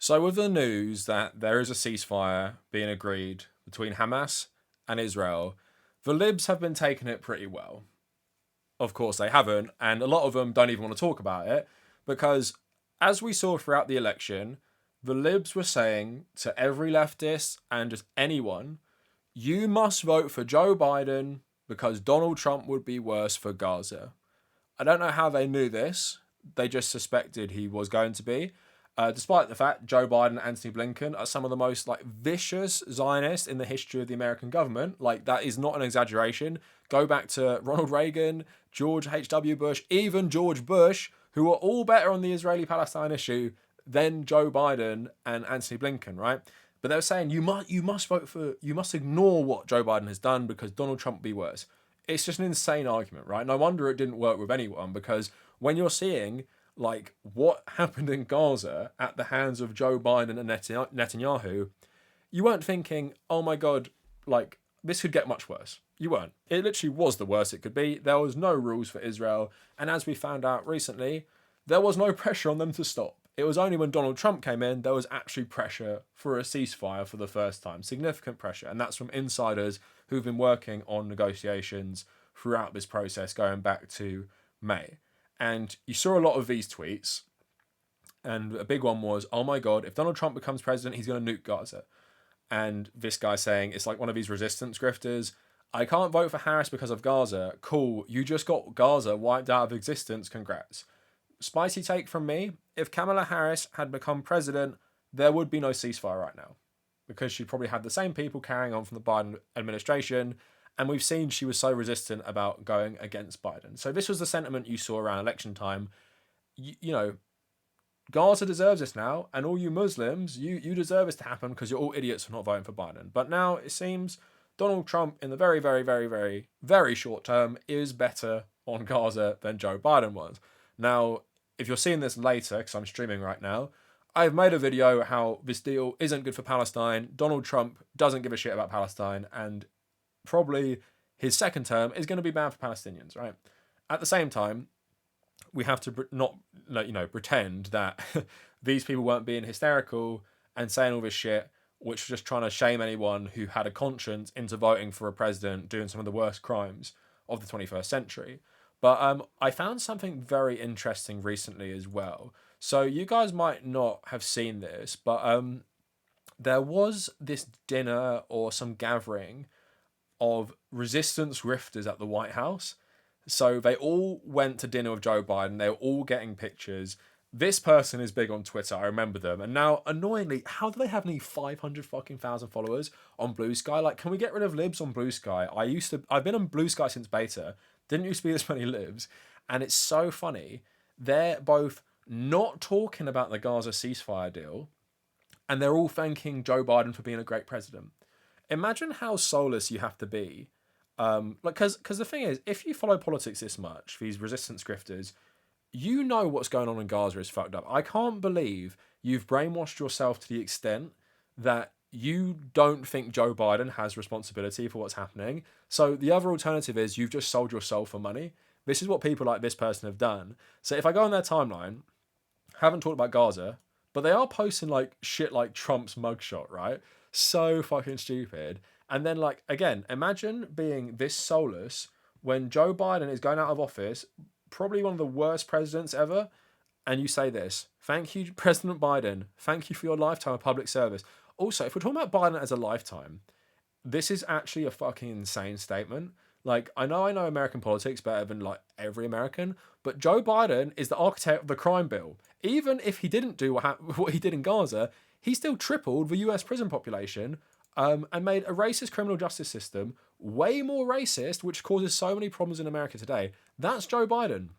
So, with the news that there is a ceasefire being agreed between Hamas and Israel, the Libs have been taking it pretty well. Of course, they haven't, and a lot of them don't even want to talk about it because, as we saw throughout the election, the Libs were saying to every leftist and just anyone, you must vote for Joe Biden because Donald Trump would be worse for Gaza. I don't know how they knew this. They just suspected he was going to be. Despite the fact Joe Biden and Antony Blinken are some of the most vicious Zionists in the history of the American government. That is not an exaggeration. Go back to Ronald Reagan, George H.W. Bush, even George Bush, who are all better on the Israeli-Palestine issue than Joe Biden and Antony Blinken, right? But they were saying you must ignore what Joe Biden has done because Donald Trump will be worse. It's just an insane argument, right? No wonder it didn't work with anyone, because when you're seeing what happened in Gaza at the hands of Joe Biden and Netanyahu, you weren't thinking, oh my God, this could get much worse. You weren't. It literally was the worst it could be. There was no rules for Israel. And as we found out recently, there was no pressure on them to stop. It was only when Donald Trump came in, there was actually pressure for a ceasefire for the first time. Significant pressure. And that's from insiders who've been working on negotiations throughout this process going back to May. And you saw a lot of these tweets. And a big one was, oh my God, if Donald Trump becomes president, he's going to nuke Gaza. And this guy saying, it's like one of these resistance grifters. I can't vote for Harris because of Gaza. Cool, you just got Gaza wiped out of existence. Congrats. Spicy take from me. If Kamala Harris had become president, there would be no ceasefire right now, because she'd probably had the same people carrying on from the Biden administration. And we've seen she was so resistant about going against Biden. So this was the sentiment you saw around election time. You know, Gaza deserves this now, and all you Muslims, you deserve this to happen because you're all idiots for not voting for Biden. But now it seems Donald Trump, in the very, very, very, very, very short term, is better on Gaza than Joe Biden was. Now, if you're seeing this later, because I'm streaming right now, I've made a video how this deal isn't good for Palestine. Donald Trump doesn't give a shit about Palestine, and probably his second term is going to be bad for Palestinians, right? At the same time, we have to not, pretend that these people weren't being hysterical and saying all this shit, which was just trying to shame anyone who had a conscience into voting for a president doing some of the worst crimes of the 21st century. But I found something very interesting recently as well. So you guys might not have seen this, but there was this dinner or some gathering of resistance grifters at the White House. So they all went to dinner with Joe Biden. They were all getting pictures. This person is big on Twitter. I remember them. And now, annoyingly, how do they have only 500 fucking thousand followers on Blue Sky? Can we get rid of libs on Blue Sky? I've been on Blue Sky since beta. Didn't used to be this many libs. And it's so funny. They're both not talking about the Gaza ceasefire deal, and they're all thanking Joe Biden for being a great president. Imagine how soulless you have to be. Because the thing is, if you follow politics this much, these resistance grifters, you know what's going on in Gaza is fucked up. I can't believe you've brainwashed yourself to the extent that you don't think Joe Biden has responsibility for what's happening. So the other alternative is you've just sold your soul for money. This is what people like this person have done. So if I go on their timeline, haven't talked about Gaza, but they are posting shit like Trump's mugshot, right? So fucking stupid. And then again, imagine being this soulless when Joe Biden is going out of office, probably one of the worst presidents ever, and you say this: thank you, President Biden. Thank you for your lifetime of public service. Also, if we're talking about Biden as a lifetime, this is actually a fucking insane statement. I know American politics better than every American, but Joe Biden is the architect of the crime bill. Even if he didn't do what he did in Gaza, he still tripled the US prison population, and made a racist criminal justice system way more racist, which causes so many problems in America today. That's Joe Biden.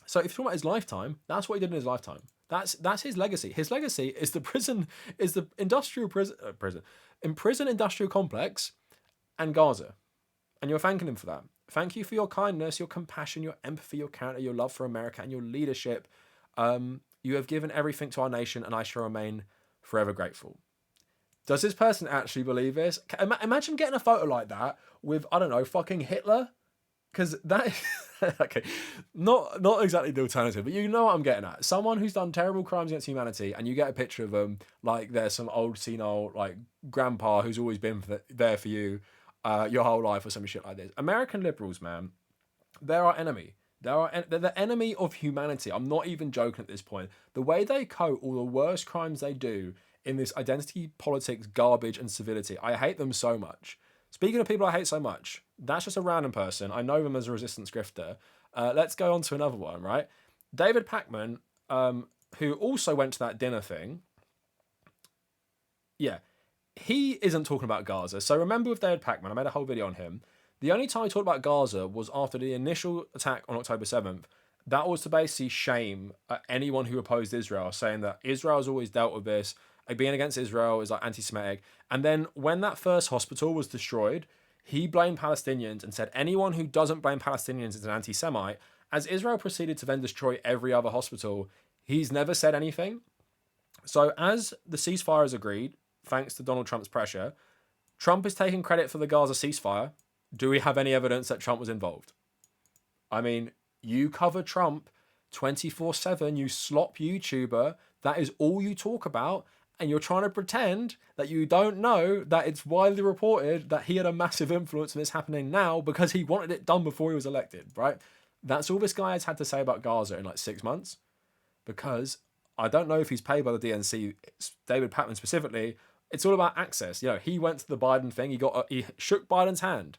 So if you're talking about his lifetime, that's what he did in his lifetime. That's his legacy. His legacy is the industrial prison industrial complex and Gaza. And you're thanking him for that. Thank you for your kindness, your compassion, your empathy, your character, your love for America, and your leadership. You have given everything to our nation, and I shall remain forever grateful. Does this person actually believe this? Imagine getting a photo like that with, I don't know, fucking Hitler. because that okay, not exactly the alternative, but you know what I'm getting at. Someone who's done terrible crimes against humanity, and you get a picture of them like they're some old senile like grandpa who's always been there for you your whole life or some shit like this. American liberals, man, they're our enemy. They're the enemy of humanity. I'm not even joking at this point. The way they coat all the worst crimes they do in this identity politics garbage and civility, I hate them so much. Speaking of people I hate so much, that's just a random person. I know them as a resistance grifter. Let's go on to another one, right? David Pakman, who also went to that dinner thing. Yeah, he isn't talking about Gaza. So remember with David Pakman, I made a whole video on him. The only time he talked about Gaza was after the initial attack on October 7th. That was to basically shame anyone who opposed Israel, saying that Israel's always dealt with this. Like being against Israel is like anti-Semitic. And then when that first hospital was destroyed, he blamed Palestinians and said anyone who doesn't blame Palestinians is an anti-Semite. As Israel proceeded to then destroy every other hospital, he's never said anything. So as the ceasefire is agreed, thanks to Donald Trump's pressure, Trump is taking credit for the Gaza ceasefire. Do we have any evidence that Trump was involved? I mean, you cover Trump 24/7, you slop YouTuber. That is all you talk about. And you're trying to pretend that you don't know that it's widely reported that he had a massive influence in this happening now because he wanted it done before he was elected, right? That's all this guy has had to say about Gaza in like 6 months. Because I don't know if he's paid by the DNC, David Pakman specifically. It's all about access. You know, he went to the Biden thing. He shook Biden's hand.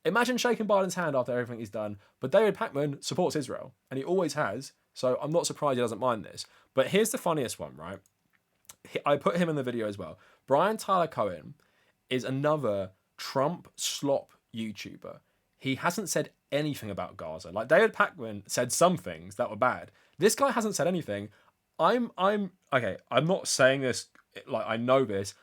Imagine shaking Biden's hand after everything he's done. But David Pakman supports Israel, and he always has. So I'm not surprised he doesn't mind this. But here's the funniest one, right? I put him in the video as well. Brian Tyler Cohen is another Trump slop YouTuber. He hasn't said anything about Gaza. Like David Pakman said some things that were bad. This guy hasn't said anything. I'm okay. I'm not saying this like I know this.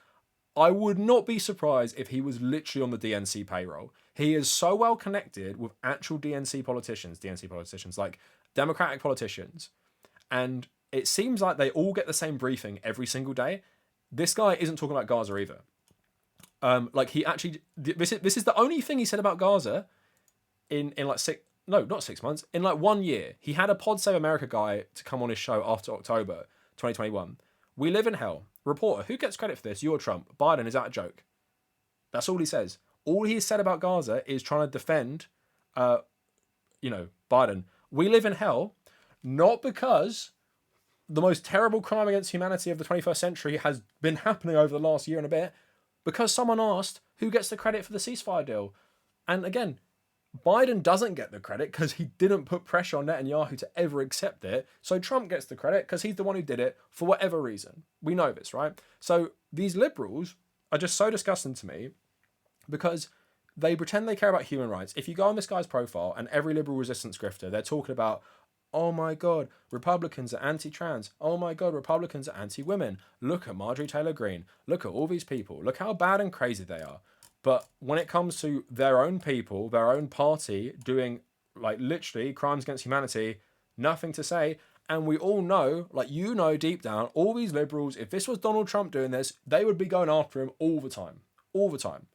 I would not be surprised if he was literally on the DNC payroll. He is so well connected with actual DNC politicians, like Democratic politicians, and it seems like they all get the same briefing every single day. This guy isn't talking about Gaza either. Like he actually, this is the only thing he said about Gaza in like not 6 months, in like 1 year. He had a Pod Save America guy to come on his show after October 2021. We live in hell. Reporter, who gets credit for this? You or Trump? Biden, is that a joke? That's all he says. All he said about Gaza is trying to defend, Biden. We live in hell, not because the most terrible crime against humanity of the 21st century has been happening over the last year and a bit, because someone asked who gets the credit for the ceasefire deal. And again, Biden doesn't get the credit because he didn't put pressure on Netanyahu to ever accept it. So Trump gets the credit because he's the one who did it for whatever reason. We know this, right? So these liberals are just so disgusting to me because they pretend they care about human rights. If you go on this guy's profile and every liberal resistance grifter, they're talking about, oh my God, Republicans are anti-trans. Oh my God, Republicans are anti-women. Look at Marjorie Taylor Greene. Look at all these people. Look how bad and crazy they are. But when it comes to their own people, their own party doing like literally crimes against humanity, nothing to say. And we all know, like deep down, all these liberals, if this was Donald Trump doing this, they would be going after him all the time.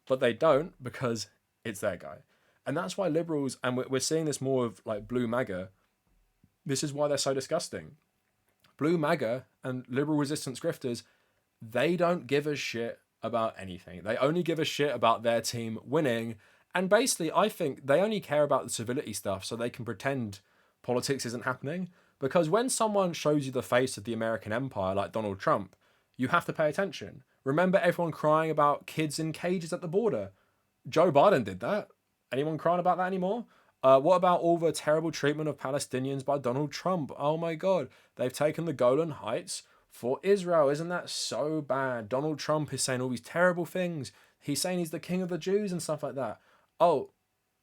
But they don't because it's their guy. And that's why liberals, and we're seeing this more of like blue MAGA, this is why they're so disgusting. Blue MAGA and liberal resistance grifters, they don't give a shit about anything. They only give a shit about their team winning. And basically, I think they only care about the civility stuff so they can pretend politics isn't happening. Because when someone shows you the face of the American empire, like Donald Trump, you have to pay attention. Remember everyone crying about kids in cages at the border? Joe Biden did that. Anyone crying about that anymore? What about all the terrible treatment of Palestinians by Donald Trump? Oh my God, they've taken the Golan Heights for Israel. Isn't that so bad? Donald Trump is saying all these terrible things. He's saying he's the king of the Jews and stuff like that. Oh,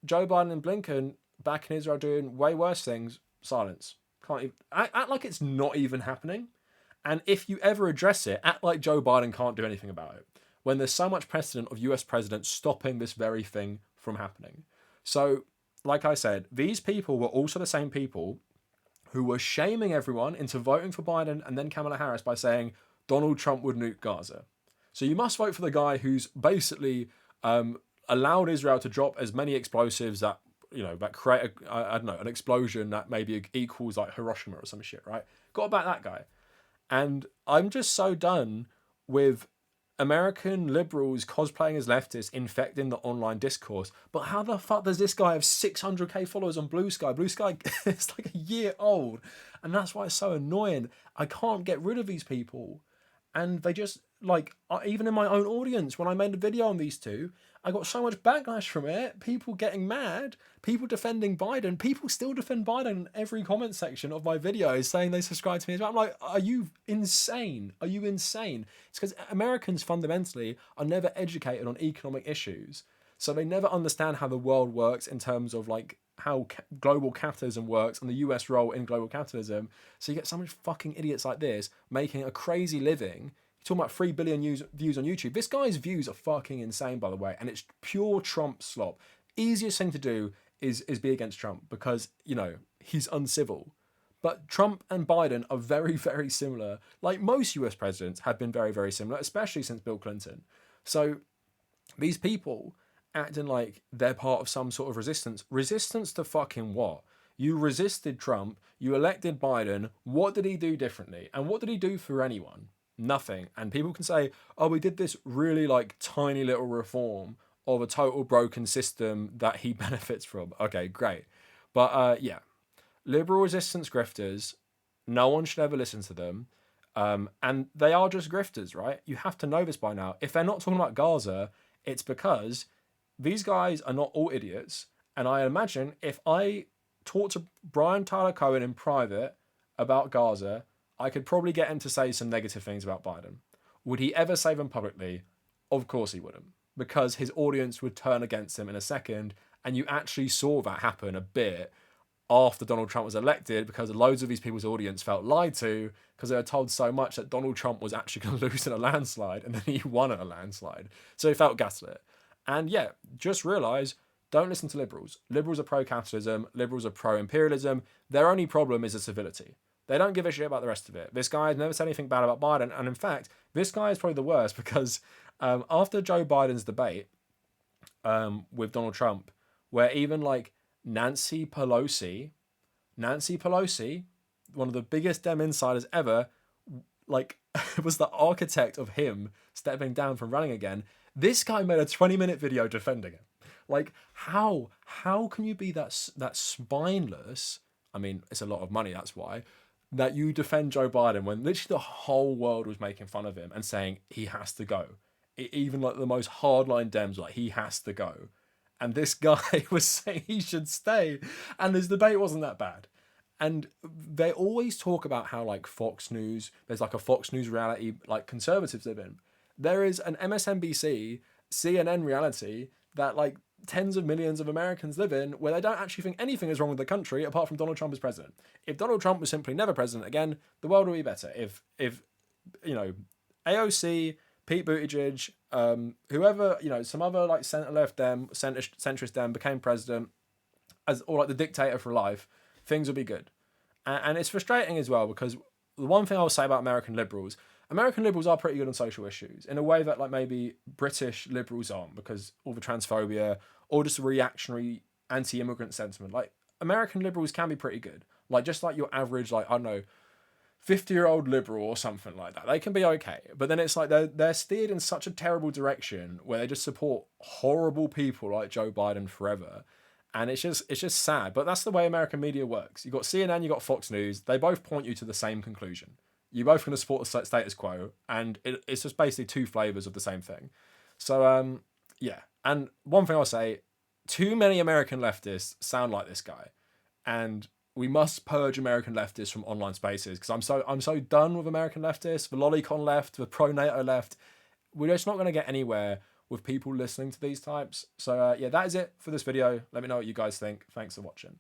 Joe Biden and Blinken back in Israel doing way worse things. Silence. Can't even, act like it's not even happening. And if you ever address it, act like Joe Biden can't do anything about it. When there's so much precedent of US presidents stopping this very thing from happening. So, like I said, these people were also the same people who were shaming everyone into voting for Biden and then Kamala Harris by saying Donald Trump would nuke Gaza. So you must vote for the guy who's basically allowed Israel to drop as many explosives that you know, that create I don't know, an explosion that maybe equals like Hiroshima or some shit, right? Got to back that guy. And I'm just so done with American liberals cosplaying as leftists infecting the online discourse. But how the fuck does this guy have 600k followers on Blue Sky? Blue Sky is like a year old. And that's why it's so annoying. I can't get rid of these people. And they just, like, even in my own audience, when I made a video on these two, I got so much backlash from it. People getting mad, people defending Biden, people still defend Biden in every comment section of my videos saying they subscribe to me as well. I'm like, are you insane? Are you insane? It's because Americans fundamentally are never educated on economic issues. So they never understand how the world works in terms of like how global capitalism works and the US role in global capitalism. So you get so many fucking idiots like this making a crazy living. You're talking about 3 billion views on YouTube. This guy's views are fucking insane, by the way, and it's pure Trump slop. Easiest thing to do is be against Trump because, you know, he's uncivil. But Trump and Biden are very, very similar. Like most US presidents have been very, very similar, especially since Bill Clinton. So these people acting like they're part of some sort of resistance. Resistance to fucking what? You resisted Trump, you elected Biden. What did he do differently? And what did he do for anyone? Nothing. And people can say, oh, we did this really like tiny little reform of a total broken system that he benefits from. Okay, great. But yeah, liberal resistance grifters, no one should ever listen to them. And they are just grifters, right? You have to know this by now. If they're not talking about Gaza, it's because these guys are not all idiots. And I imagine if I talked to Brian Tyler Cohen in private about Gaza, I could probably get him to say some negative things about Biden. Would he ever say them publicly? Of course he wouldn't, because his audience would turn against him in a second. And you actually saw that happen a bit after Donald Trump was elected, because loads of these people's audience felt lied to because they were told so much that Donald Trump was actually going to lose in a landslide, and then he won in a landslide. So he felt gaslit. And yeah, just realise, don't listen to liberals. Liberals are pro-capitalism. Liberals are pro-imperialism. Their only problem is the civility. They don't give a shit about the rest of it. This guy has never said anything bad about Biden. And in fact, this guy is probably the worst because after Joe Biden's debate with Donald Trump, where even like Nancy Pelosi, one of the biggest Dem insiders ever, like was the architect of him stepping down from running again. This guy made a 20-minute video defending him. Like, how can you be that spineless? I mean, it's a lot of money, that's why, that you defend Joe Biden when literally the whole world was making fun of him and saying he has to go. Even like the most hardline Dems were like, he has to go. And this guy was saying he should stay. And his debate wasn't that bad. And they always talk about how like Fox News, there's like a Fox News reality like conservatives live in. There is an MSNBC, CNN reality that like tens of millions of Americans live in, where they don't actually think anything is wrong with the country apart from Donald Trump as president. If Donald Trump was simply never president again, the world would be better. If you know, AOC, Pete Buttigieg, whoever, you know, some other like centre-left Dem, centrist Dem became president or like the dictator for life, things would be good. And it's frustrating as well, because the one thing I'll say about American liberals are pretty good on social issues in a way that like maybe British liberals aren't, because all the transphobia or just reactionary anti-immigrant sentiment. Like American liberals can be pretty good. Like just like your average, like, I don't know, 50-year-old liberal or something like that. They can be okay. But then it's like they're steered in such a terrible direction where they just support horrible people like Joe Biden forever. And it's just sad. But that's the way American media works. You've got CNN, you've got Fox News. They both point you to the same conclusion. You're both going to support the status quo. And it's just basically two flavours of the same thing. So, yeah. And one thing I'll say, too many American leftists sound like this guy. And we must purge American leftists from online spaces, because I'm so done with American leftists, the lolicon left, the pro-NATO left. We're just not going to get anywhere with people listening to these types. So, yeah, that is it for this video. Let me know what you guys think. Thanks for watching.